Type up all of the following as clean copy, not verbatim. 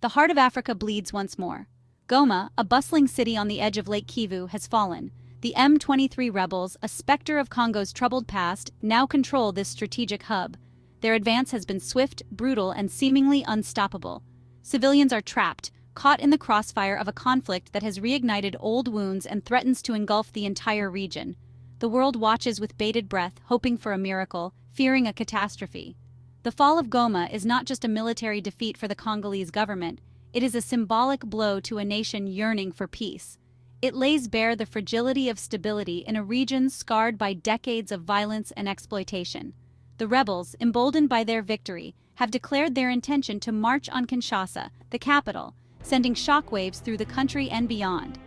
The heart of Africa bleeds once more. Goma, a bustling city on the edge of Lake Kivu, has fallen. The M23 rebels, a specter of Congo's troubled past, now control this strategic hub. Their advance has been swift, brutal, and seemingly unstoppable. Civilians are trapped, caught in the crossfire of a conflict that has reignited old wounds and threatens to engulf the entire region. The world watches with bated breath, hoping for a miracle, fearing a catastrophe. The fall of Goma is not just a military defeat for the Congolese government, it is a symbolic blow to a nation yearning for peace. It lays bare the fragility of stability in a region scarred by decades of violence and exploitation. The rebels, emboldened by their victory, have declared their intention to march on Kinshasa, the capital, sending shockwaves through the country and beyond.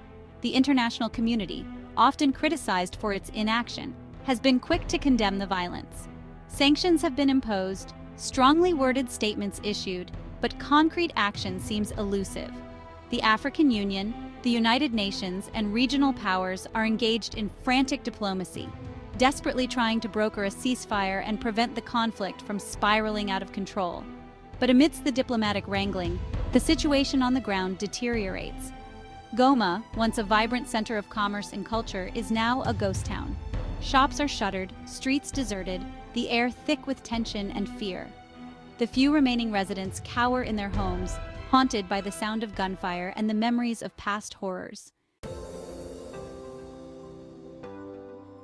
The international community, often criticized for its inaction, has been quick to condemn the violence. Sanctions have been imposed, strongly worded statements issued, but concrete action seems elusive. The African Union, the United Nations, and regional powers are engaged in frantic diplomacy, desperately trying to broker a ceasefire and prevent the conflict from spiraling out of control. But amidst the diplomatic wrangling, the situation on the ground deteriorates. Goma, once a vibrant center of commerce and culture, is now a ghost town. Shops are shuttered, streets deserted, the air thick with tension and fear. The few remaining residents cower in their homes, haunted by the sound of gunfire and the memories of past horrors.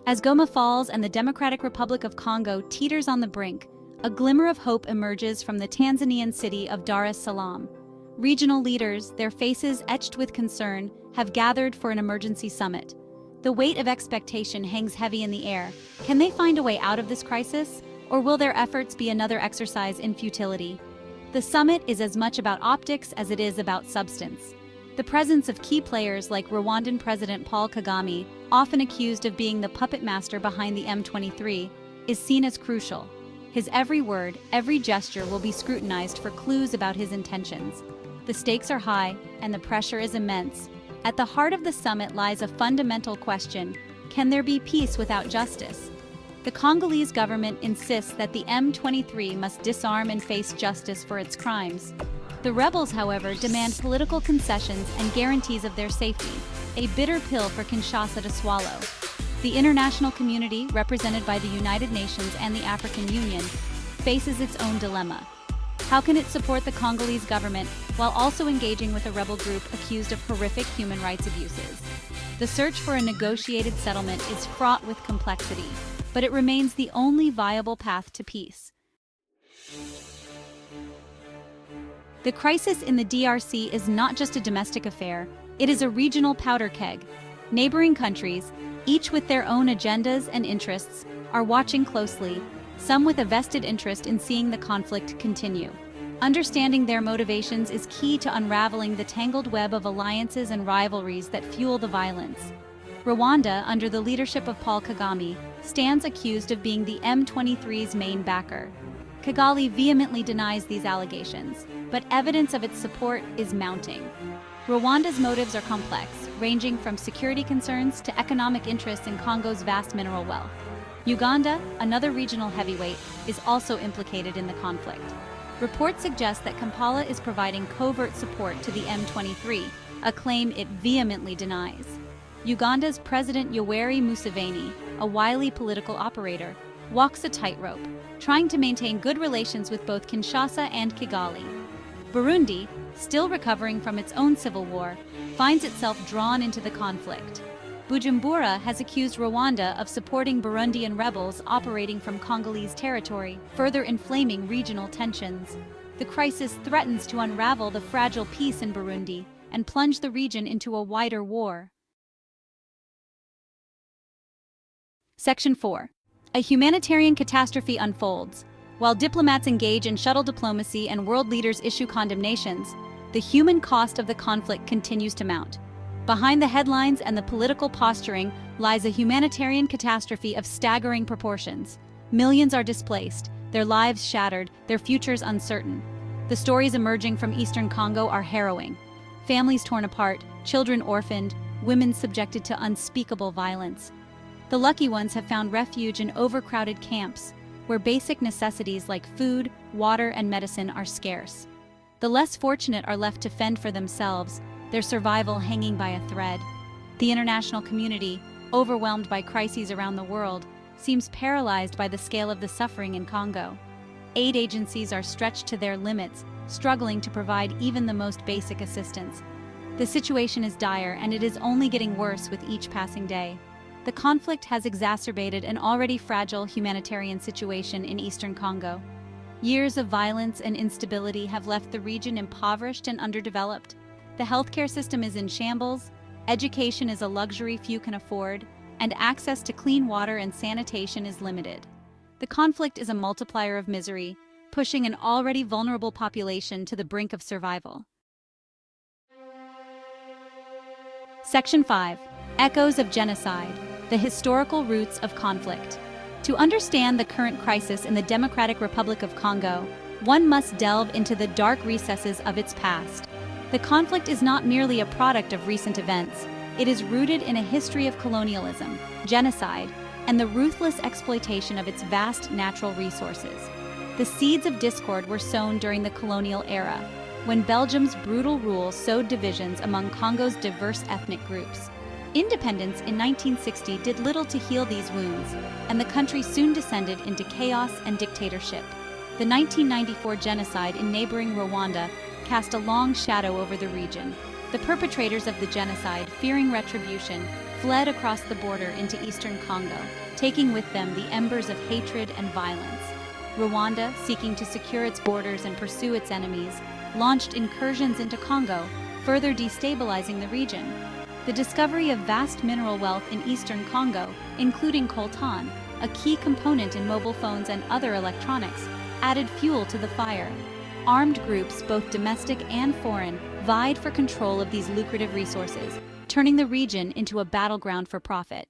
As Goma falls and the Democratic Republic of Congo teeters on the brink, a glimmer of hope emerges from the Tanzanian city of Dar es Salaam. Regional leaders, their faces etched with concern, have gathered for an emergency summit. The weight of expectation hangs heavy in the air. Can they find a way out of this crisis? Or will their efforts be another exercise in futility? The summit is as much about optics as it is about substance. The presence of key players like Rwandan President Paul Kagame, often accused of being the puppet master behind the M23, is seen as crucial. His every word, every gesture will be scrutinized for clues about his intentions. The stakes are high, and the pressure is immense. At the heart of the summit lies a fundamental question: can there be peace without justice? The Congolese government insists that the M23 must disarm and face justice for its crimes. The rebels, however, demand political concessions and guarantees of their safety, a bitter pill for Kinshasa to swallow. The international community, represented by the United Nations and the African Union, faces its own dilemma. How can it support the Congolese government while also engaging with a rebel group accused of horrific human rights abuses? The search for a negotiated settlement is fraught with complexity, but it remains the only viable path to peace. The crisis in the DRC is not just a domestic affair, it is a regional powder keg. Neighboring countries, each with their own agendas and interests, are watching closely, some with a vested interest in seeing the conflict continue. Understanding their motivations is key to unraveling the tangled web of alliances and rivalries that fuel the violence. Rwanda, under the leadership of Paul Kagame, stands accused of being the M23's main backer. Kigali vehemently denies these allegations, but evidence of its support is mounting. Rwanda's motives are complex, ranging from security concerns to economic interests in Congo's vast mineral wealth. Uganda, another regional heavyweight, is also implicated in the conflict. Reports suggest that Kampala is providing covert support to the M23, a claim it vehemently denies. Uganda's President Yoweri Museveni, a wily political operator, walks a tightrope, trying to maintain good relations with both Kinshasa and Kigali. Burundi, still recovering from its own civil war, finds itself drawn into the conflict. Bujumbura has accused Rwanda of supporting Burundian rebels operating from Congolese territory, further inflaming regional tensions. The crisis threatens to unravel the fragile peace in Burundi and plunge the region into a wider war. Section 4. A humanitarian catastrophe unfolds. While diplomats engage in shuttle diplomacy and world leaders issue condemnations, the human cost of the conflict continues to mount. Behind the headlines and the political posturing lies a humanitarian catastrophe of staggering proportions. Millions are displaced, their lives shattered, their futures uncertain. The stories emerging from eastern Congo are harrowing. Families torn apart, children orphaned, women subjected to unspeakable violence. The lucky ones have found refuge in overcrowded camps, where basic necessities like food, water, and medicine are scarce. The less fortunate are left to fend for themselves, their survival hanging by a thread. The international community, overwhelmed by crises around the world, seems paralyzed by the scale of the suffering in Congo. Aid agencies are stretched to their limits, struggling to provide even the most basic assistance. The situation is dire, and it is only getting worse with each passing day. The conflict has exacerbated an already fragile humanitarian situation in eastern Congo. Years of violence and instability have left the region impoverished and underdeveloped. The healthcare system is in shambles, education is a luxury few can afford, and access to clean water and sanitation is limited. The conflict is a multiplier of misery, pushing an already vulnerable population to the brink of survival. Section 5. Echoes of Genocide: The Historical Roots of Conflict. To understand the current crisis in the Democratic Republic of Congo, one must delve into the dark recesses of its past. The conflict is not merely a product of recent events. It is rooted in a history of colonialism, genocide, and the ruthless exploitation of its vast natural resources. The seeds of discord were sown during the colonial era, when Belgium's brutal rule sowed divisions among Congo's diverse ethnic groups. Independence in 1960 did little to heal these wounds, and the country soon descended into chaos and dictatorship. The 1994 genocide in neighboring Rwanda cast a long shadow over the region. The perpetrators of the genocide, fearing retribution, fled across the border into eastern Congo, taking with them the embers of hatred and violence. Rwanda, seeking to secure its borders and pursue its enemies, launched incursions into Congo, further destabilizing the region. The discovery of vast mineral wealth in eastern Congo, including coltan, a key component in mobile phones and other electronics, added fuel to the fire. Armed groups, both domestic and foreign, vied for control of these lucrative resources, turning the region into a battleground for profit.